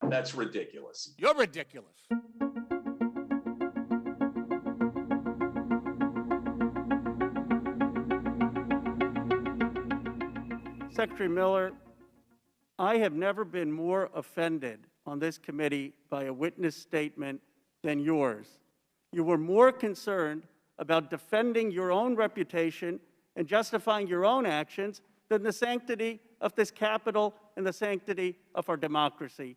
That's ridiculous. You're ridiculous. Secretary Miller, I have never been more offended on this committee by a witness statement than yours. You were more concerned about defending your own reputation and justifying your own actions than the sanctity of this Capitol and the sanctity of our democracy.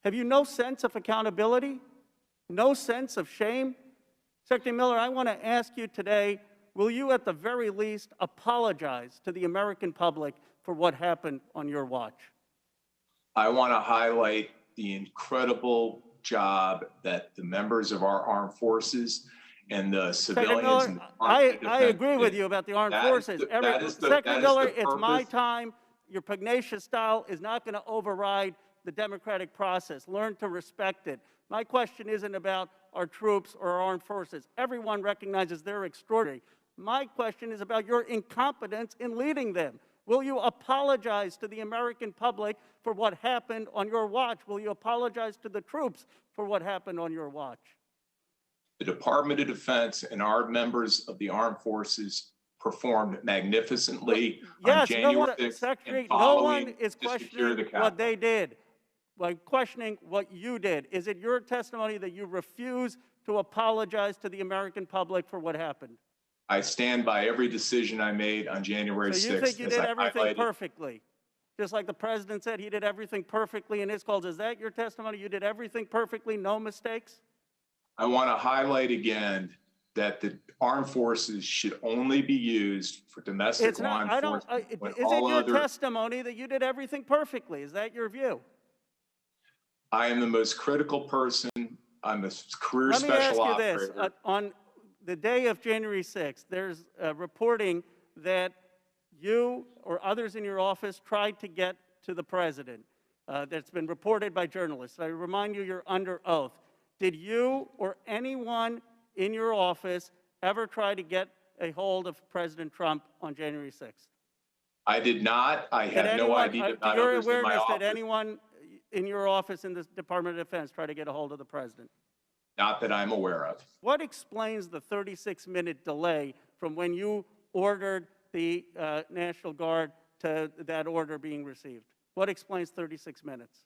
Have you no sense of accountability? No sense of shame? Secretary Miller, I want to ask you today, will you at the very least apologize to the American public for what happened on your watch? I want to highlight the incredible job that the members of our armed forces and the civilians. Miller, I agree with you about the armed forces. Secretary Miller, it's my time. Your pugnacious style is not going to override the democratic process. Learn to respect it. My question isn't about our troops or our armed forces. Everyone recognizes they're extraordinary. My question is about your incompetence in leading them. Will you apologize to the American public for what happened on your watch? Will you apologize to the troops for what happened on your watch? The Department of Defense and our members of the armed forces performed magnificently on January 6th. Secretary, no one is questioning what they did. By questioning what you did, is it your testimony that you refuse to apologize to the American public for what happened? I stand by every decision I made on January 6th. So you think you did everything perfectly? Just like the president said he did everything perfectly in his calls. Is that your testimony? You did everything perfectly, no mistakes? I want to highlight again that the armed forces should only be used for domestic law enforcement. Is it your testimony that you did everything perfectly? Is that your view? I am the most critical person. I'm a career special operator. Let me ask you this. On the day of January 6th, there's reporting that you or others in your office tried to get to the president. That's been reported by journalists. I remind you, you're under oath. Did you or anyone in your office ever try to get a hold of President Trump on January 6th? I did not. I have no idea about others in my office. Did anyone in your office in the Department of Defense try to get a hold of the president? Not that I'm aware of. What explains the 36-minute delay from when you ordered the National Guard to that order being received? What explains 36 minutes?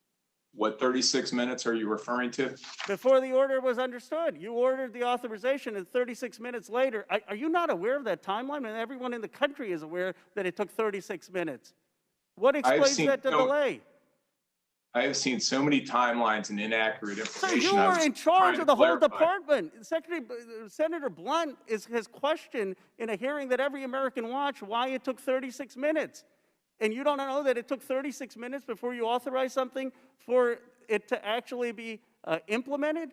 What 36 minutes are you referring to? Before the order was understood. You ordered the authorization, and 36 minutes later. Are you not aware of that timeline? I mean, everyone in the country is aware that it took 36 minutes. What explains that delay? I have seen so many timelines and inaccurate information. So you were in charge of the whole department. Senator Blunt has questioned in a hearing that every American watched why it took 36 minutes. And you don't know that it took 36 minutes before you authorized something for it to actually be implemented?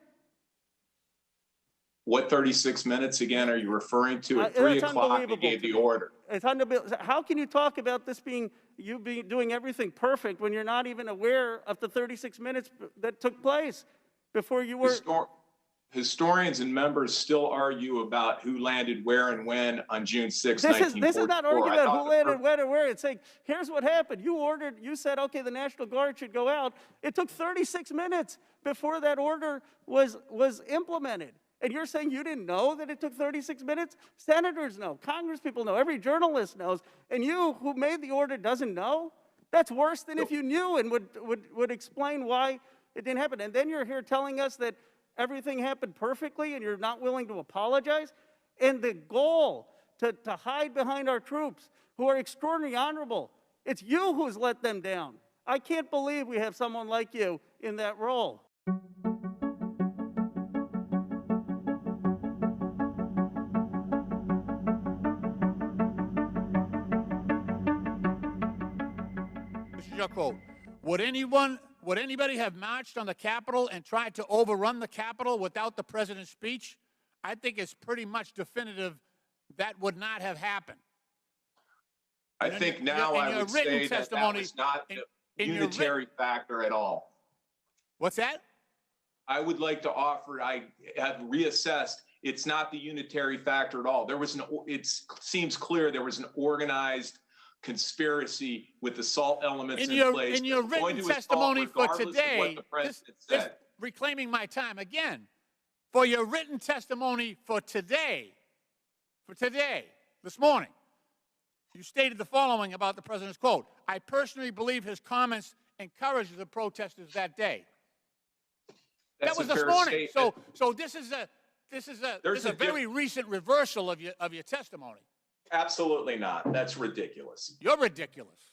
What 36 minutes again are you referring to? At 3 o'clock, you gave the order. It's unbelievable. How can you talk about this being you doing everything perfect when you're not even aware of the 36 minutes that took place before you were? Historians and members still argue about who landed where and when on June 6, 1944. This is not arguing about who landed when and where. It's saying, here's what happened. You said, okay, the National Guard should go out. It took 36 minutes before that order was implemented. And you're saying you didn't know that it took 36 minutes? Senators know, Congress people know, every journalist knows, and you who made the order doesn't know? That's worse than if you knew and would explain why it didn't happen. And then you're here telling us that everything happened perfectly and you're not willing to apologize? And the goal to hide behind our troops who are extraordinarily honorable, it's you who's let them down. I can't believe we have someone like you in that role. Your quote. Would anybody have marched on the Capitol and tried to overrun the Capitol without the president's speech? I think it's pretty much definitive that would not have happened. I think now I would say that was not the unitary factor at all. What's that? I would like to offer, I have reassessed, it's not the unitary factor at all. It seems clear there was an organized conspiracy with assault elements In in your place. in your We're going written to assault testimony for regardless of today, what the president this said. reclaiming my time again. For your written testimony for today, this morning, you stated the following about the president's quote: "I personally believe his comments encouraged the protesters that day." That's That was a this fair morning. statement. So this is a very recent reversal of your testimony. Absolutely not. That's ridiculous. You're ridiculous.